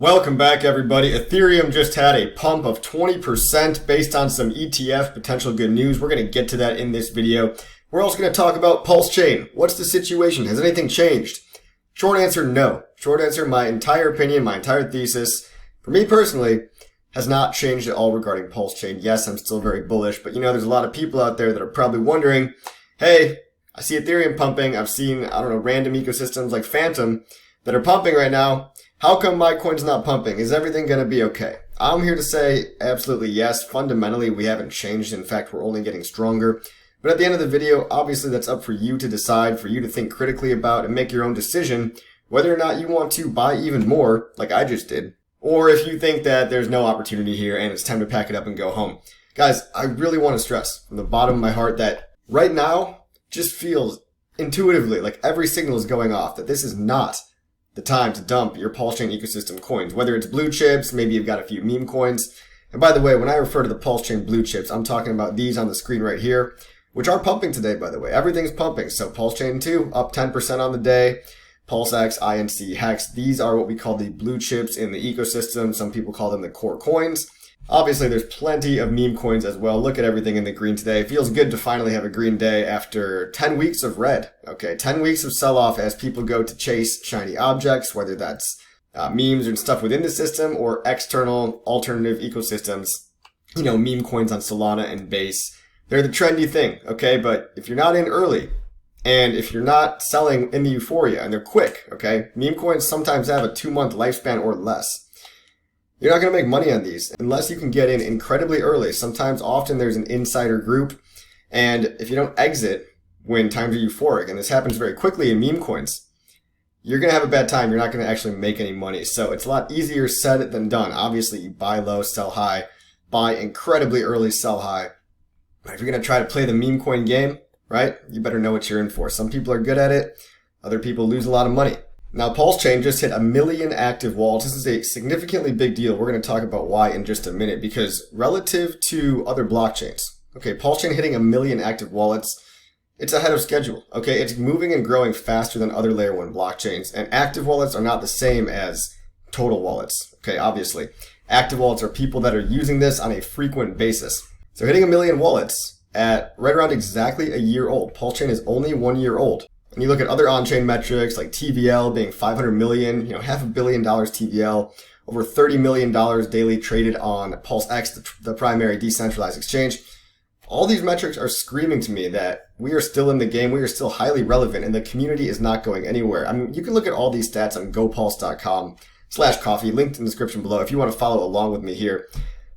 Welcome back, everybody. Ethereum just had a pump of 20% based on some ETF potential good news. We're going to get to that in this video. We're also going to talk about PulseChain. What's the situation? Has anything changed? Short answer, no. Short answer, my entire opinion, my entire thesis, for me personally, has not changed at all regarding PulseChain. Yes, I'm still very bullish, but there's a lot of people out there that are probably wondering, hey, I see Ethereum pumping. I've seen, random ecosystems like Phantom that are pumping right now. How come my coin's not pumping? Is everything going to be okay? I'm here to say absolutely yes. Fundamentally, we haven't changed. In fact, we're only getting stronger. But at the end of the video, obviously that's up for you to decide, for you to think critically about and make your own decision whether or not you want to buy even more, like I just did, or if you think that there's no opportunity here and it's time to pack it up and go home. Guys, I really want to stress from the bottom of my heart that right now just feels intuitively like every signal is going off that this is not the time to dump your PulseChain ecosystem coins, whether it's blue chips, maybe you've got a few meme coins. And by the way, when I refer to the PulseChain blue chips, I'm talking about these on the screen right here, which are pumping today, by the way. Everything's pumping. So PulseChain 2 up 10% on the day. PulseX, INC, Hex. These are what we call the blue chips in the ecosystem. Some people call them the core coins. Obviously, there's plenty of meme coins as well. Look at everything in the green today. It feels good to finally have a green day after 10 weeks of red. Okay, 10 weeks of sell-off as people go to chase shiny objects, whether that's memes and stuff within the system or external alternative ecosystems. Meme coins on Solana and Base. They're the trendy thing, okay? But if you're not in early and if you're not selling in the euphoria and they're quick, okay? Meme coins sometimes have a 2-month lifespan or less. You're not going to make money on these unless you can get in incredibly early. Often there's an insider group. And if you don't exit when times are euphoric, and this happens very quickly in meme coins, you're going to have a bad time. You're not going to actually make any money. So it's a lot easier said than done. Obviously, you buy low, sell high, buy incredibly early, sell high. But if you're going to try to play the meme coin game, right, you better know what you're in for. Some people are good at it. Other people lose a lot of money. Now, PulseChain just hit 1 million active wallets. This is a significantly big deal. We're going to talk about why in just a minute, because relative to other blockchains, okay, PulseChain hitting 1 million active wallets, it's ahead of schedule, okay? It's moving and growing faster than other layer 1 blockchains, and active wallets are not the same as total wallets, okay, obviously. Active wallets are people that are using this on a frequent basis. So hitting 1 million wallets at right around exactly a year old. PulseChain is only 1 year old. And you look at other on-chain metrics like TVL being 500 million, $500 million TVL, over $30 million daily traded on PulseX, the primary decentralized exchange. All these metrics are screaming to me that we are still in the game, we are still highly relevant, and the community is not going anywhere. I mean, you can look at all these stats on gopulse.com/coffee, linked in the description below if you want to follow along with me here.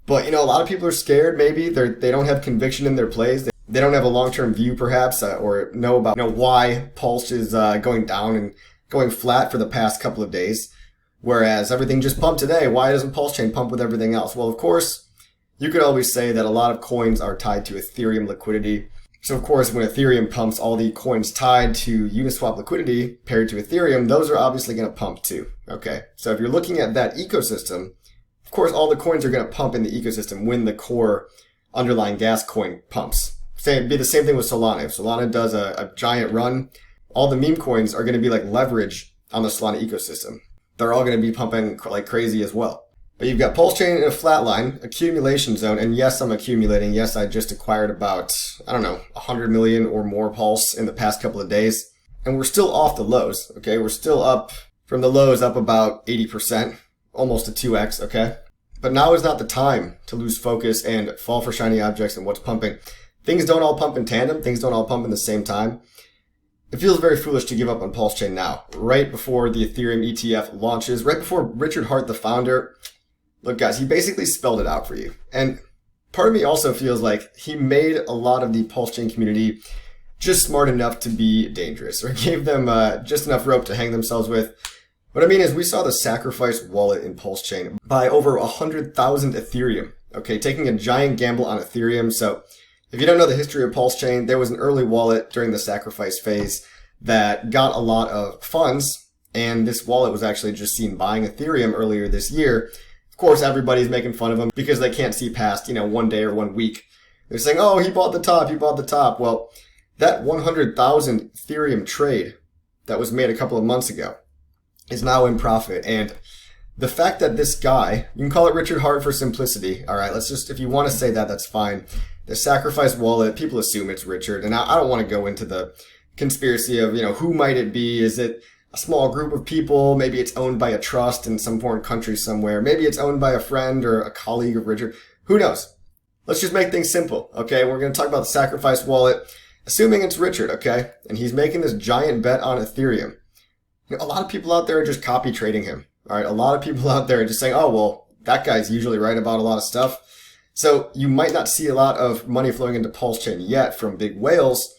But, a lot of people are scared, maybe. They don't have conviction in their plays. They don't have a long-term view, perhaps, or know about why Pulse is going down and going flat for the past couple of days, whereas everything just pumped today. Why doesn't PulseChain pump with everything else? Well, of course, you could always say that a lot of coins are tied to Ethereum liquidity. So, of course, when Ethereum pumps, all the coins tied to Uniswap liquidity paired to Ethereum, those are obviously going to pump too, okay? So if you're looking at that ecosystem, of course, all the coins are going to pump in the ecosystem when the core underlying gas coin pumps. It'd be the same thing with Solana. If Solana does a giant run, all the meme coins are going to be like leverage on the Solana ecosystem. They're all going to be pumping like crazy as well. But you've got PulseChain in a flat line, accumulation zone, and yes, I'm accumulating. Yes, I just acquired about, 100 million or more Pulse in the past couple of days. And we're still off the lows, okay? We're still up from the lows, up about 80%, almost a 2x, okay? But now is not the time to lose focus and fall for shiny objects and what's pumping. Things don't all pump in tandem. Things don't all pump in the same time. It feels very foolish to give up on PulseChain now, right before the Ethereum ETF launches, right before Richard Hart, the founder. Look, guys, he basically spelled it out for you. And part of me also feels like he made a lot of the PulseChain community just smart enough to be dangerous, or gave them just enough rope to hang themselves with. What I mean is we saw the sacrifice wallet in PulseChain buy over 100,000 Ethereum, okay, taking a giant gamble on Ethereum. So if you don't know the history of PulseChain, there was an early wallet during the sacrifice phase that got a lot of funds, and this wallet was actually just seen buying Ethereum earlier this year. Of course, everybody's making fun of him because they can't see past, 1 day or 1 week. They're saying, oh, he bought the top. Well, that 100,000 Ethereum trade that was made a couple of months ago is now in profit. And The fact that this guy, you can call it Richard Hart for simplicity. All right, let's just, if you want to say that, that's fine. The sacrifice wallet, people assume it's Richard. And I don't want to go into the conspiracy of, who might it be? Is it a small group of people? Maybe it's owned by a trust in some foreign country somewhere. Maybe it's owned by a friend or a colleague of Richard. Who knows? Let's just make things simple, okay? We're going to talk about the sacrifice wallet, assuming it's Richard, okay? And he's making this giant bet on Ethereum. A lot of people out there are just copy trading him, all right? A lot of people out there are just saying, oh, well, that guy's usually right about a lot of stuff. So you might not see a lot of money flowing into PulseChain yet from big whales,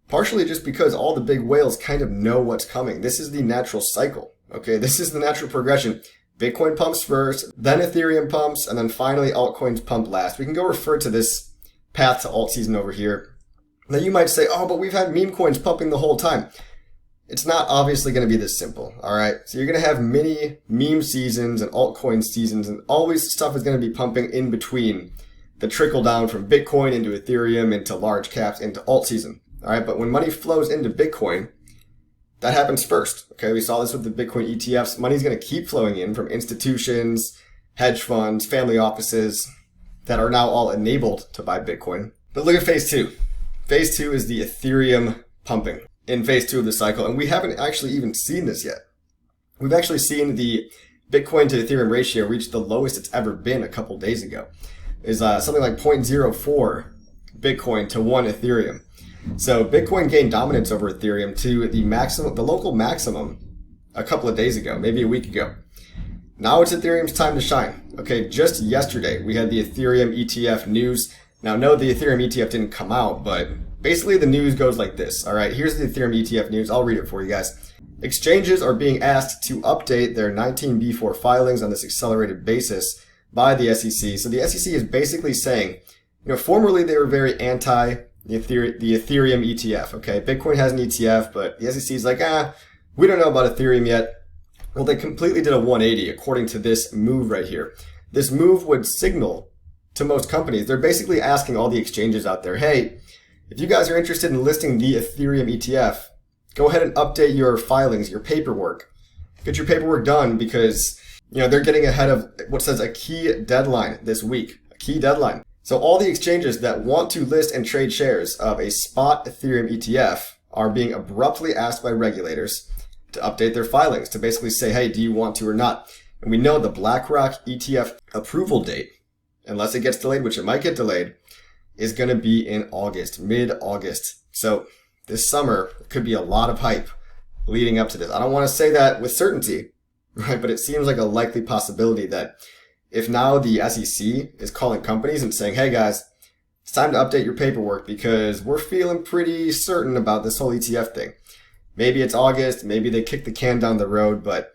partially just because all the big whales kind of know what's coming. This is the natural cycle, okay? This is the natural progression. Bitcoin pumps first, then Ethereum pumps, and then finally altcoins pump last. We can go refer to this path to alt season over here. Now you might say, oh, but we've had meme coins pumping the whole time. It's not obviously going to be this simple, all right? So you're going to have mini meme seasons and altcoin seasons, and always stuff is going to be pumping in between the trickle down from Bitcoin into Ethereum, into large caps, into alt season, all right? But when money flows into Bitcoin, that happens first, okay? We saw this with the Bitcoin ETFs. Money's going to keep flowing in from institutions, hedge funds, family offices that are now all enabled to buy Bitcoin. But look at phase two. Phase two is the Ethereum pumping in phase two of the cycle. And we haven't actually even seen this yet. We've actually seen the Bitcoin to Ethereum ratio reach the lowest it's ever been a couple days ago. Is something like 0.04 Bitcoin to 1 Ethereum. So Bitcoin gained dominance over Ethereum to the local maximum a couple of days ago, maybe a week ago. Now it's Ethereum's time to shine. Okay, just yesterday we had the Ethereum ETF news. Now, no, the Ethereum ETF didn't come out, but basically the news goes like this. All right, here's the Ethereum ETF news. I'll read it for you guys. Exchanges are being asked to update their 19B4 filings on this accelerated basis by the SEC. So the SEC is basically saying, formerly they were very anti the Ethereum ETF, okay? Bitcoin has an ETF, but the SEC is like, we don't know about Ethereum yet. Well, they completely did a 180 according to this move right here. This move would signal to most companies, they're basically asking all the exchanges out there, hey, if you guys are interested in listing the Ethereum ETF, go ahead and update your filings, your paperwork. Get your paperwork done because, they're getting ahead of what says a key deadline this week, a key deadline. So all the exchanges that want to list and trade shares of a spot Ethereum ETF are being abruptly asked by regulators to update their filings, to basically say, hey, do you want to or not? And we know the BlackRock ETF approval date, unless it gets delayed, which it might get delayed, is going to be in August, mid-August. So this summer could be a lot of hype leading up to this. I don't want to say that with certainty, right? But it seems like a likely possibility that if now the SEC is calling companies and saying, hey guys, it's time to update your paperwork because we're feeling pretty certain about this whole ETF thing. Maybe it's August, maybe they kick the can down the road, but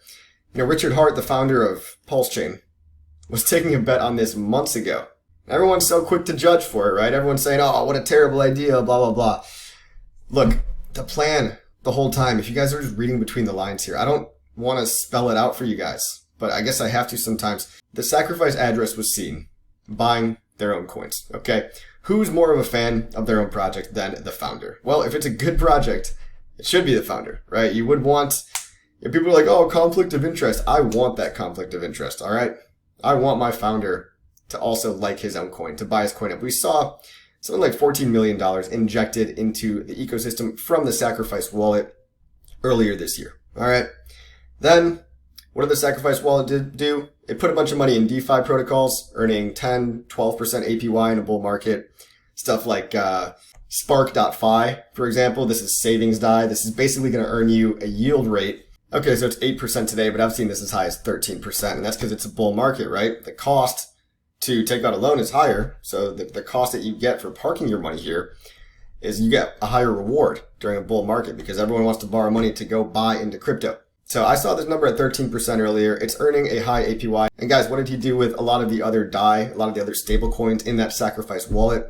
Richard Hart, the founder of PulseChain, was taking a bet on this months ago. Everyone's so quick to judge for it, right? Everyone's saying, oh, what a terrible idea, blah, blah, blah. Look, the plan the whole time, if you guys are just reading between the lines here, I don't want to spell it out for you guys, but I guess I have to sometimes. The sacrifice address was seen buying their own coins, okay? Who's more of a fan of their own project than the founder? Well, if it's a good project, it should be the founder, right? You would want, if people are like, oh, conflict of interest, I want that conflict of interest, all right? I want my founder to also like his own coin, to buy his coin up. We saw something like $14 million injected into the ecosystem from the sacrifice wallet earlier this year, all right? Then, what did the sacrifice wallet do? It put a bunch of money in DeFi protocols, earning 10, 12% APY in a bull market. Stuff like Spark.fi, for example. This is savings DAI. This is basically going to earn you a yield rate. Okay, so it's 8% today, but I've seen this as high as 13%, and that's because it's a bull market, right? The cost to take out a loan is higher, so the cost that you get for parking your money here is you get a higher reward during a bull market because everyone wants to borrow money to go buy into crypto. So I saw this number at 13% earlier. It's earning a high APY. And guys, what did he do with a lot of the other DAI, a lot of the other stable coins in that sacrifice wallet?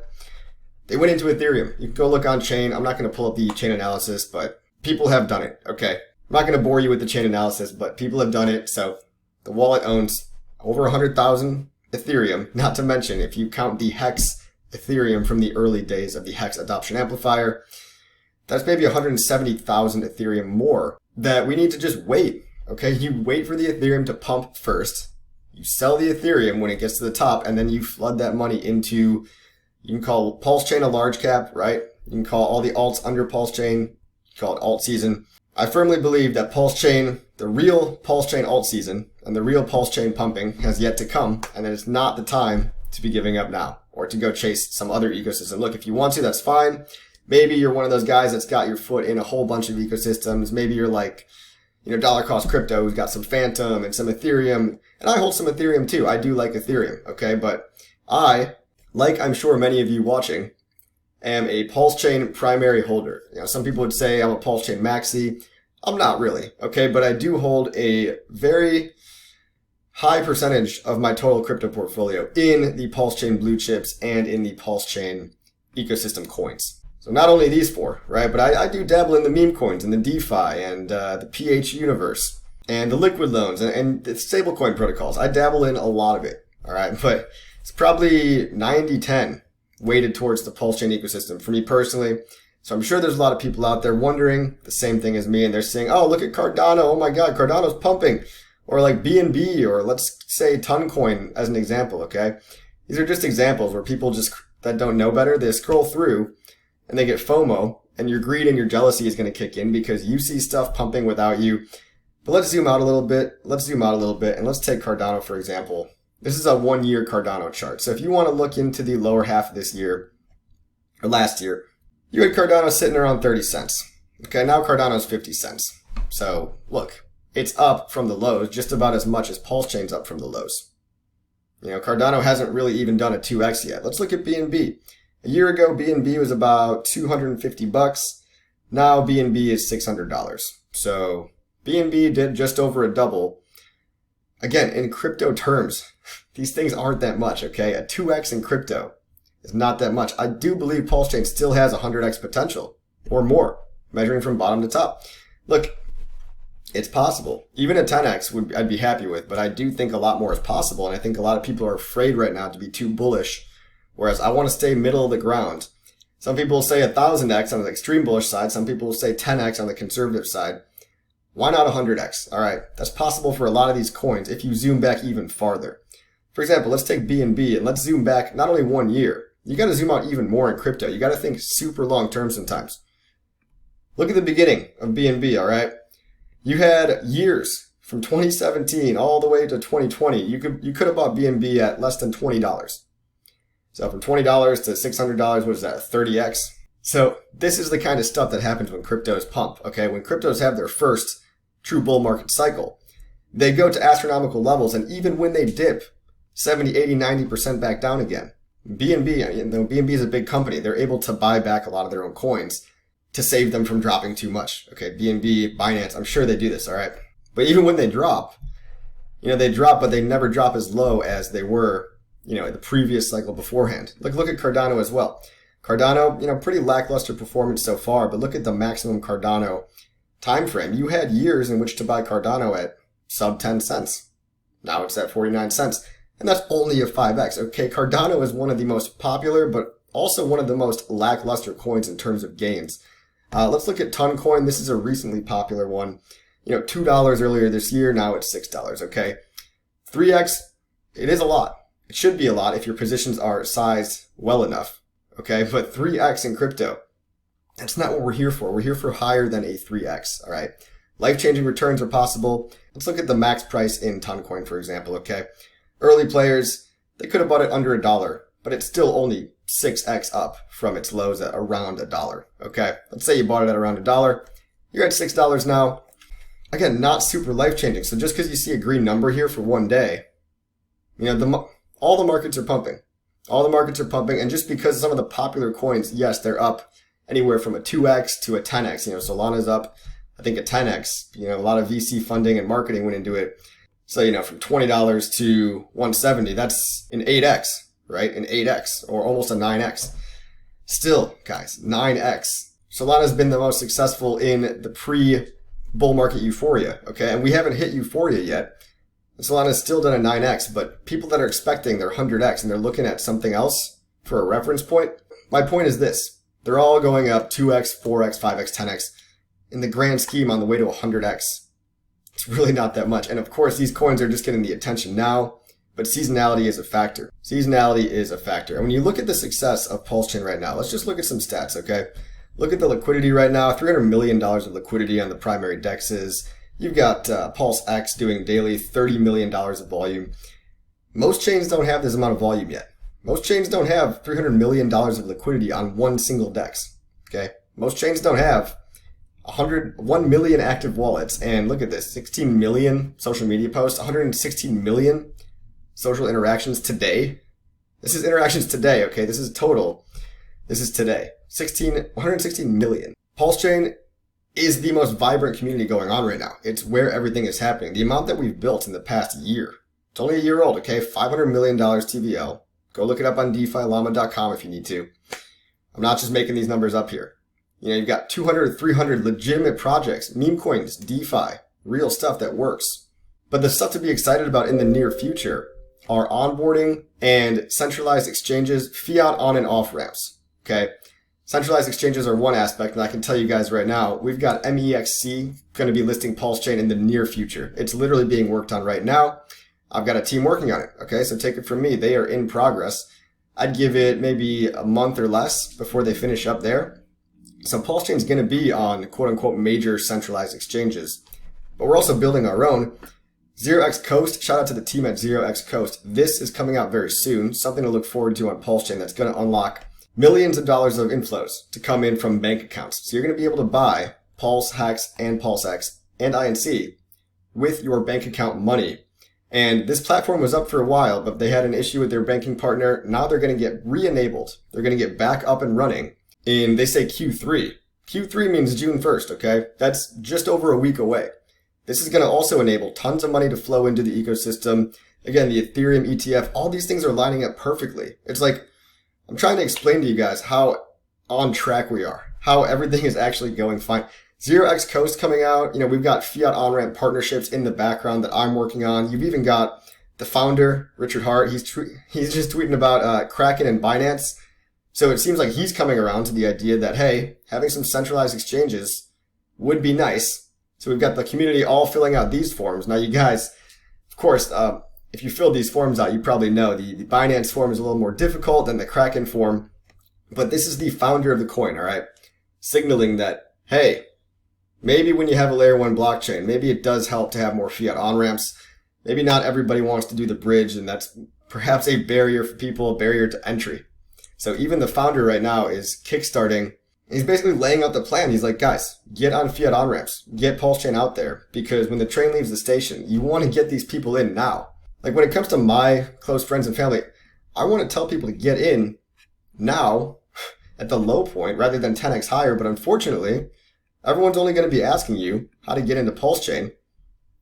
They went into Ethereum. You can go look on chain. I'm not going to pull up the chain analysis, but people have done it, okay? I'm not going to bore you with the chain analysis, but people have done it. So the wallet owns over 100,000 Ethereum, not to mention if you count the Hex Ethereum from the early days of the Hex adoption amplifier, that's maybe 170,000 Ethereum more that we need to just wait, Okay, you wait for the Ethereum to pump first. You sell the Ethereum when it gets to the top, and then you flood that money into, you can call PulseChain a large cap, right? You can call all the alts under PulseChain, call it alt season. I firmly believe that PulseChain, the real PulseChain alt season, and the real PulseChain pumping has yet to come, and that it's not the time to be giving up now, or to go chase some other ecosystem. Look, if you want to, that's fine. Maybe you're one of those guys that's got your foot in a whole bunch of ecosystems. Maybe you're like, dollar cost crypto who's got some Phantom and some Ethereum. And I hold some Ethereum too. I do like Ethereum, okay? But I, like I'm sure many of you watching, am a PulseChain primary holder. Some people would say I'm a PulseChain maxi. I'm not really, okay? But I do hold a very high percentage of my total crypto portfolio in the PulseChain blue chips and in the PulseChain ecosystem coins. So not only these four, right? But I do dabble in the meme coins and the DeFi and the PH universe and the liquid loans and the stablecoin protocols. I dabble in a lot of it, all right? But it's probably 90-10 weighted towards the PulseChain ecosystem for me personally. So I'm sure there's a lot of people out there wondering the same thing as me, and they're saying, oh, look at Cardano. Oh my God, Cardano's pumping. Or like BNB, or let's say Toncoin as an example, okay? These are just examples where people just that don't know better, they scroll through and they get FOMO, and your greed and your jealousy is going to kick in because you see stuff pumping without you. But let's zoom out a little bit. And let's take Cardano, for example. This is a 1-year Cardano chart. So if you want to look into the lower half of this year, or last year, you had Cardano sitting around 30 cents. Okay, now Cardano's 50 cents. So look, it's up from the lows just about as much as PulseChain's up from the lows. Cardano hasn't really even done a 2x yet. Let's look at BNB. A year ago, BNB was about $250. Now BNB is $600. So BNB did just over a double. Again, in crypto terms, these things aren't that much, okay? A 2x in crypto is not that much. I do believe PulseChain still has 100x potential or more, measuring from bottom to top. Look, it's possible. Even a 10x I'd be happy with, but I do think a lot more is possible, and I think a lot of people are afraid right now to be too bullish. Whereas I want to stay middle of the ground. Some people will say 1000x on the extreme bullish side. Some people will say 10x on the conservative side. Why not 100x? All right, that's possible for a lot of these coins if you zoom back even farther. For example, let's take BNB and let's zoom back not only 1 year. You got to zoom out even more in crypto. You got to think super long term sometimes. Look at the beginning of BNB, all right? You had years from 2017 all the way to 2020. You could have bought BNB at less than $20. So from $20 to $600, what is that, 30x? So this is the kind of stuff that happens when cryptos pump, okay? When cryptos have their first true bull market cycle, they go to astronomical levels, and even when they dip 70, 80, 90% back down again, BNB is a big company. They're able to buy back a lot of their own coins to save them from dropping too much. Okay, BNB, Binance, I'm sure they do this, all right? But even when they drop, they drop, but they never drop as low as they were in the previous cycle beforehand. Look at Cardano as well. Cardano, pretty lackluster performance so far, but look at the maximum Cardano time frame. You had years in which to buy Cardano at sub 10 cents. Now it's at 49 cents, and that's only a 5x. Okay, Cardano is one of the most popular, but also one of the most lackluster coins in terms of gains. Let's look at Toncoin. This is a recently popular one. $2 earlier this year, now it's $6, okay? 3x, it is a lot. It should be a lot if your positions are sized well enough, okay? But 3x in crypto, that's not what we're here for. We're here for higher than a 3x, all right? Life-changing returns are possible. Let's look at the max price in Toncoin, for example, okay? Early players, they could have bought it under $1, but it's still only 6x up from its lows at around $1, okay? Let's say you bought it at around $1. You're at $6 now. Again, not super life-changing. So just because you see a green number here for 1 day, all the markets are pumping. All the markets are pumping, and just because some of the popular coins, yes, they're up anywhere from a 2x to a 10x. Solana's up, I think, a 10x. A lot of VC funding and marketing went into it. So, from $20 to $170, that's an 8x, right? An 8x, or almost a 9x. Still, guys, 9x. Solana's been the most successful in the pre-bull market euphoria, okay? And we haven't hit euphoria yet. Solana's still done a 9x, but people that are expecting their 100x and they're looking at something else for a reference point, my point is this. They're all going up 2x, 4x, 5x, 10x in the grand scheme on the way to 100x. It's really not that much. And of course, these coins are just getting the attention now, but seasonality is a factor. Seasonality is a factor. And when you look at the success of PulseChain right now, let's just look at some stats, okay? Look at the liquidity right now, $300 million of liquidity on the primary dexes. You've got PulseX doing daily $30 million of volume. Most chains don't have this amount of volume yet. Most chains don't have $300 million of liquidity on one single dex, okay? Most chains don't have 1 million active wallets, and look at this, 16 million social media posts, 116 million social interactions today. This is interactions today, okay? This is total. This is today. 116 million. PulseChain is the most vibrant community going on right now. It's where everything is happening. The amount that we've built in the past year, it's only a year old, okay? $500 million TVL. Go look it up on DeFiLlama.com if you need to. I'm not just making these numbers up here. You know, you've got 200, 300 legitimate projects, meme coins, DeFi, real stuff that works. But the stuff to be excited about in the near future are onboarding and centralized exchanges, fiat on and off ramps, okay? Centralized exchanges are one aspect, and I can tell you guys right now, we've got MEXC going to be listing PulseChain in the near future. It's literally being worked on right now. I've got a team working on it, okay? So take it from me. They are in progress. I'd give it maybe a month or less before they finish up there. So PulseChain is going to be on quote-unquote major centralized exchanges. But we're also building our own. 0x Coast, shout out to the team at 0x Coast. This is coming out very soon, something to look forward to on PulseChain that's going to unlock millions of dollars of inflows to come in from bank accounts. So you're going to be able to buy Pulse, Hex, and PulseX and INC with your bank account money. And this platform was up for a while, but they had an issue with their banking partner. Now they're going to get re-enabled. They're going to get back up and running in, they say, Q3. Q3 means June 1st, okay? That's just over a week away. This is going to also enable tons of money to flow into the ecosystem. Again, the Ethereum ETF, all these things are lining up perfectly. It's like, I'm trying to explain to you guys how on track we are, how everything is actually going fine. 0x Coast coming out. You know, we've got fiat on-ramp partnerships in the background that I'm working on. You've even got the founder, Richard Hart. He's just tweeting about Kraken and Binance. So it seems like he's coming around to the idea that, hey, having some centralized exchanges would be nice. So we've got the community all filling out these forms. Now, you guys, of course, if you fill these forms out, you probably know the Binance form is a little more difficult than the Kraken form. But this is the founder of the coin, all right? Signaling that, hey, maybe when you have a layer 1 blockchain, maybe it does help to have more fiat on-ramps. Maybe not everybody wants to do the bridge, and that's perhaps a barrier for people, a barrier to entry. So even the founder right now is kickstarting. He's basically laying out the plan. He's like, guys, get on fiat on-ramps. Get PulseChain out there. Because when the train leaves the station, you want to get these people in now. Like when it comes to my close friends and family, I want to tell people to get in now at the low point rather than 10x higher. But unfortunately, everyone's only going to be asking you how to get into PulseChain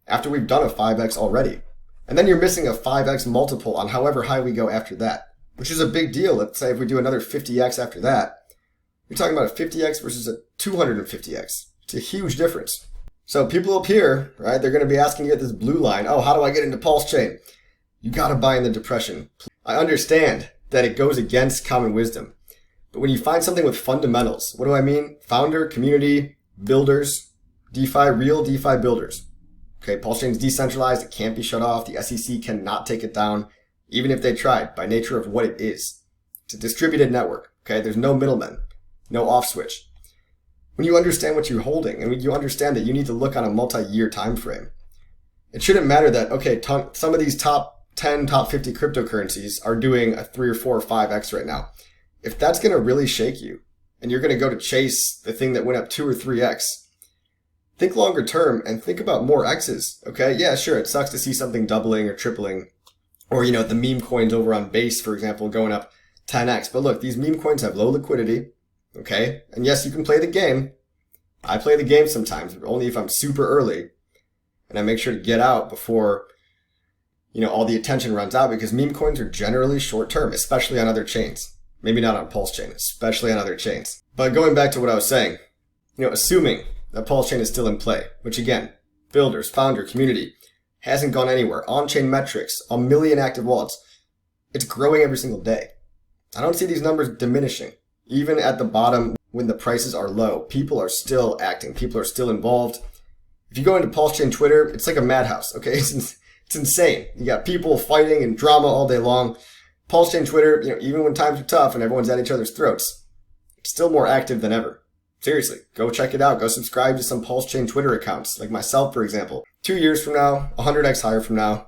after we've done a 5x already. And then you're missing a 5x multiple on however high we go after that, which is a big deal. Let's say if we do another 50x after that, you're talking about a 50x versus a 250x. It's a huge difference. So people up here, right, they're going to be asking you at this blue line, oh, how do I get into PulseChain? You got to buy in the depression. I understand that it goes against common wisdom. But when you find something with fundamentals, what do I mean? Founder, community, builders, DeFi, real DeFi builders. Okay, PulseChain is decentralized. It can't be shut off. The SEC cannot take it down, even if they tried, by nature of what it is. It's a distributed network. Okay, there's no middlemen, no off switch. When you understand what you're holding, and when you understand that you need to look on a multi-year time frame, it shouldn't matter that, okay, some of these top 10, top 50 cryptocurrencies are doing a 3 or 4 or 5x right now. If that's going to really shake you, and you're going to go to chase the thing that went up 2 or 3x, think longer term and think about more X's, okay? Yeah, sure, it sucks to see something doubling or tripling, or, you know, the meme coins over on Base, for example, going up 10x. But look, these meme coins have low liquidity, okay? And yes, you can play the game. I play the game sometimes, but only if I'm super early, and I make sure to get out before, you know, all the attention runs out, because meme coins are generally short term, especially on other chains. Maybe not on PulseChain, especially on other chains. But going back to what I was saying, you know, assuming that PulseChain is still in play, which again, builders, founder, community, hasn't gone anywhere. On-chain metrics, 1 million active wallets. It's growing every single day. I don't see these numbers diminishing. Even at the bottom, when the prices are low, people are still acting. People are still involved. If you go into PulseChain Twitter, it's like a madhouse, okay? It's insane. You got people fighting and drama all day long. PulseChain Twitter, even when times are tough and everyone's at each other's throats, it's still more active than ever. Seriously, go check it out. Go subscribe to some PulseChain Twitter accounts, like myself, for example. 2 years from now, 100x higher from now,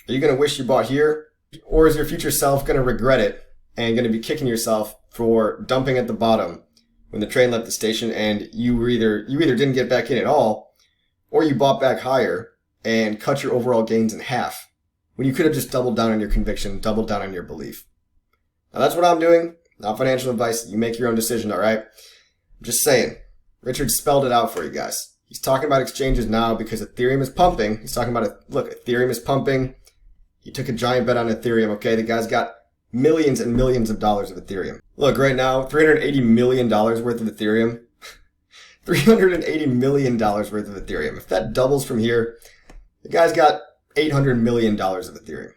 are you going to wish you bought here? Or is your future self going to regret it and going to be kicking yourself for dumping at the bottom when the train left the station and you either didn't get back in at all, or you bought back higher and cut your overall gains in half when you could have just doubled down on your conviction, doubled down on your belief? Now that's what I'm doing. Not financial advice. You make your own decision, all right? I'm just saying. Richard spelled it out for you guys. He's talking about exchanges now because Ethereum is pumping. He's talking about look, Ethereum is pumping. He took a giant bet on Ethereum, okay? The guy's got millions and millions of dollars of Ethereum. Look, right now, $380 million worth of Ethereum. $380 million worth of Ethereum. If that doubles from here, the guy's got $800 million of Ethereum.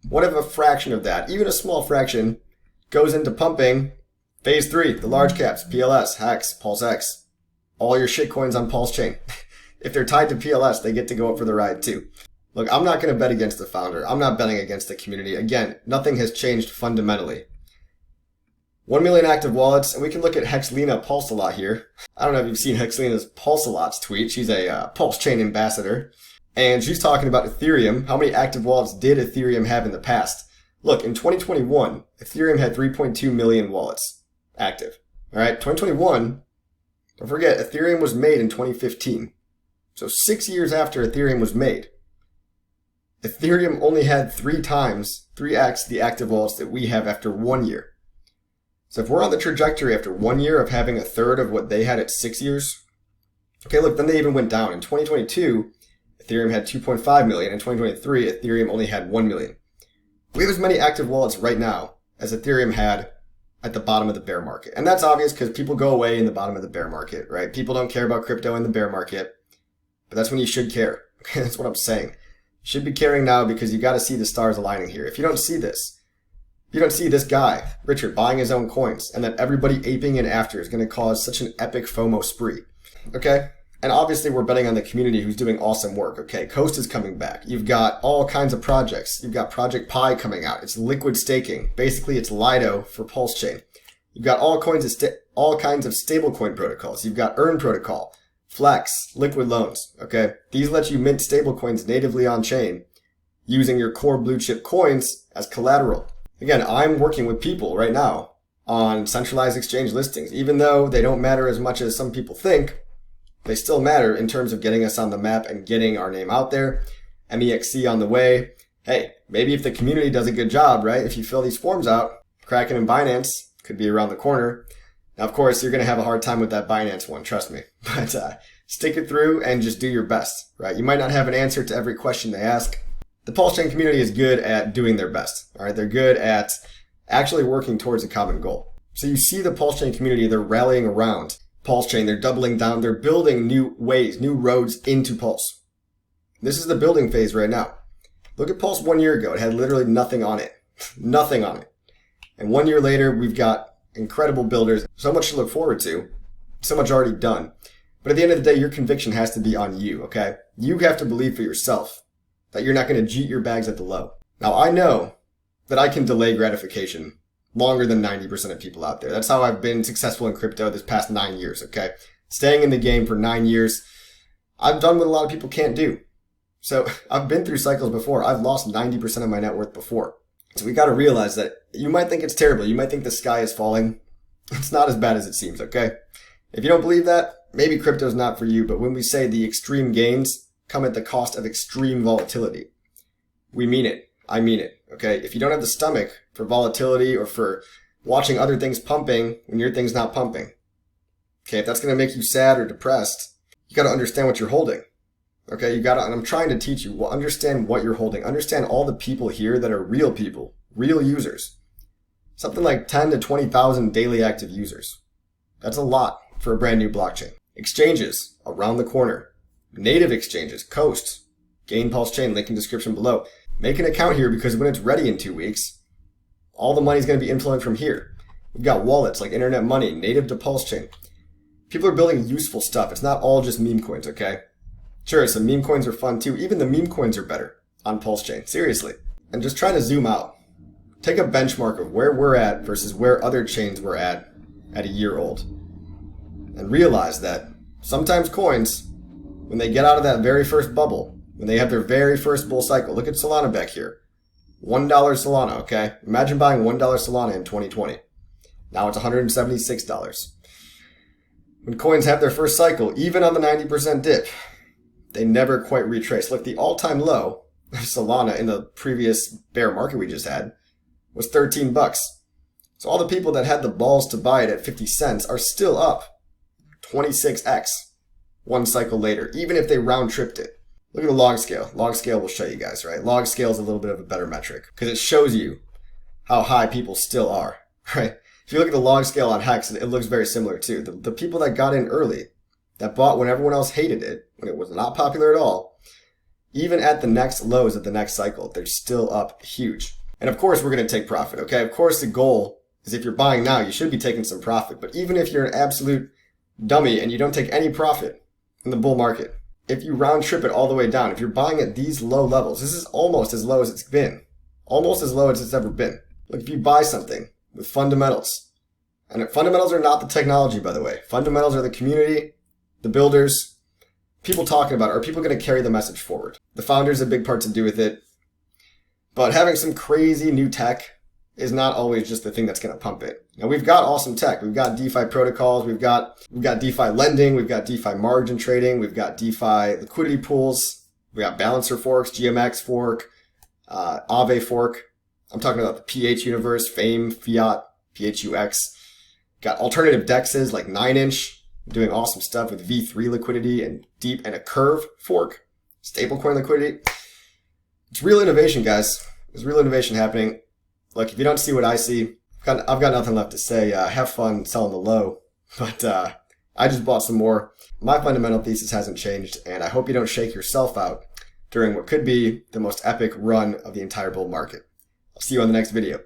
What if a fraction of that, even a small fraction, goes into pumping phase 3, the large caps, PLS, Hex, PulseX, all your shitcoins on PulseChain? If they're tied to PLS, they get to go up for the ride too. Look, I'm not going to bet against the founder. I'm not betting against the community. Again, nothing has changed fundamentally. 1 million active wallets, and we can look at Hexlina Pulse-a-lot here. I don't know if you've seen Hexlina's Pulse-a-lot's tweet. She's a PulseChain ambassador, and she's talking about Ethereum. How many active wallets did Ethereum have in the past? Look, in 2021, Ethereum had 3.2 million wallets active. All right, 2021, don't forget, Ethereum was made in 2015. So 6 years after Ethereum was made, Ethereum only had 3x the active wallets that we have after 1 year. So if we're on the trajectory after 1 year of having a third of what they had at 6 years, okay, look, then they even went down. In 2022, Ethereum had 2.5 million. In 2023, Ethereum only had 1 million. We have as many active wallets right now as Ethereum had at the bottom of the bear market. And that's obvious because people go away in the bottom of the bear market, right? People don't care about crypto in the bear market, but that's when you should care. Okay, that's what I'm saying. You should be caring now because you got to see the stars aligning here. If you don't see this, you don't see this guy, Richard, buying his own coins and then everybody aping in after is going to cause such an epic FOMO spree. Okay? And obviously we're betting on the community who's doing awesome work. Okay, Coast is coming back. You've got all kinds of projects. You've got Project Pi coming out. It's liquid staking. Basically, it's Lido for PulseChain. You've got all kinds of stablecoin protocols. You've got Earn Protocol, Flex, Liquid Loans. Okay, these let you mint stablecoins natively on chain using your core blue chip coins as collateral. Again, I'm working with people right now on centralized exchange listings. Even though they don't matter as much as some people think, they still matter in terms of getting us on the map and getting our name out there. MEXC on the way. Hey, maybe if the community does a good job, right? If you fill these forms out, Kraken and Binance could be around the corner. Now, of course, you're going to have a hard time with that Binance one, trust me. But stick it through and just do your best, right? You might not have an answer to every question they ask. The PulseChain community is good at doing their best, all right? They're good at actually working towards a common goal. So you see the PulseChain community, they're rallying around PulseChain, they're doubling down, they're building new ways, new roads into Pulse. This is the building phase right now. Look at Pulse 1 year ago. It had literally nothing on it. Nothing on it. And 1 year later, we've got incredible builders, so much to look forward to, so much already done. But at the end of the day, your conviction has to be on you, okay? You have to believe for yourself that you're not going to jeet your bags at the low. Now, I know that I can delay gratification longer than 90% of people out there. That's how I've been successful in crypto this past 9 years, okay? Staying in the game for 9 years, I've done what a lot of people can't do. So I've been through cycles before. I've lost 90% of my net worth before. So we got to realize that you might think it's terrible. You might think the sky is falling. It's not as bad as it seems, okay? If you don't believe that, maybe crypto's not for you. But when we say the extreme gains come at the cost of extreme volatility, we mean it. I mean it, okay? If you don't have the stomach for volatility or for watching other things pumping when your thing's not pumping, okay, if that's going to make you sad or depressed, you got to understand what you're holding, okay? You got to, and I'm trying to teach you, well, understand what you're holding. Understand all the people here that are real people, real users. Something like 10 to 20,000 daily active users. That's a lot for a brand new blockchain. Exchanges around the corner. Native exchanges, Coast, Gain PulseChain, link in description below. Make an account here because when it's ready in 2 weeks, all the money is going to be inflowing from here. We've got wallets like Internet Money, native to PulseChain. People are building useful stuff. It's not all just meme coins, okay? Sure, some meme coins are fun too. Even the meme coins are better on PulseChain. Seriously. And just try to zoom out. Take a benchmark of where we're at versus where other chains were at a year old. And realize that sometimes coins, when they get out of that very first bubble, when they have their very first bull cycle, look at Solana back here. $1 Solana, okay? Imagine buying $1 Solana in 2020. Now it's $176. When coins have their first cycle, even on the 90% dip, they never quite retrace. Look, the all-time low of Solana in the previous bear market we just had was 13 bucks. So all the people that had the balls to buy it at 50 cents are still up 26x one cycle later, even if they round tripped it. Look at the log scale. Log scale will show you guys, right? Log scale is a little bit of a better metric because it shows you how high people still are, right? If you look at the log scale on Hex, it looks very similar too. The people that got in early, that bought when everyone else hated it, when it was not popular at all, even at the next lows of the next cycle, they're still up huge. And of course, we're going to take profit, okay? Of course, the goal is if you're buying now, you should be taking some profit. But even if you're an absolute dummy and you don't take any profit in the bull market, if you round trip it all the way down, if you're buying at these low levels, this is almost as low as it's been. Almost as low as it's ever been. Look, if you buy something with fundamentals, and fundamentals are not the technology, by the way. Fundamentals are the community, the builders, people talking about it. Are people going to carry the message forward? The founders have a big part to do with it. But having some crazy new tech is not always just the thing that's going to pump it. Now, we've got awesome tech. We've got DeFi protocols. We've got DeFi lending. We've got DeFi margin trading. We've got DeFi liquidity pools. We got balancer forks, GMX fork, Aave fork. I'm talking about the PH universe, Fame, Fiat, PHUX. Got alternative dexes like 9inch, doing awesome stuff with V3 liquidity and deep and a curve fork, stablecoin liquidity. It's real innovation, guys. There's real innovation happening. Look, if you don't see what I see, I've got nothing left to say. Have fun selling the low. But I just bought some more. My fundamental thesis hasn't changed, and I hope you don't shake yourself out during what could be the most epic run of the entire bull market. I'll see you on the next video.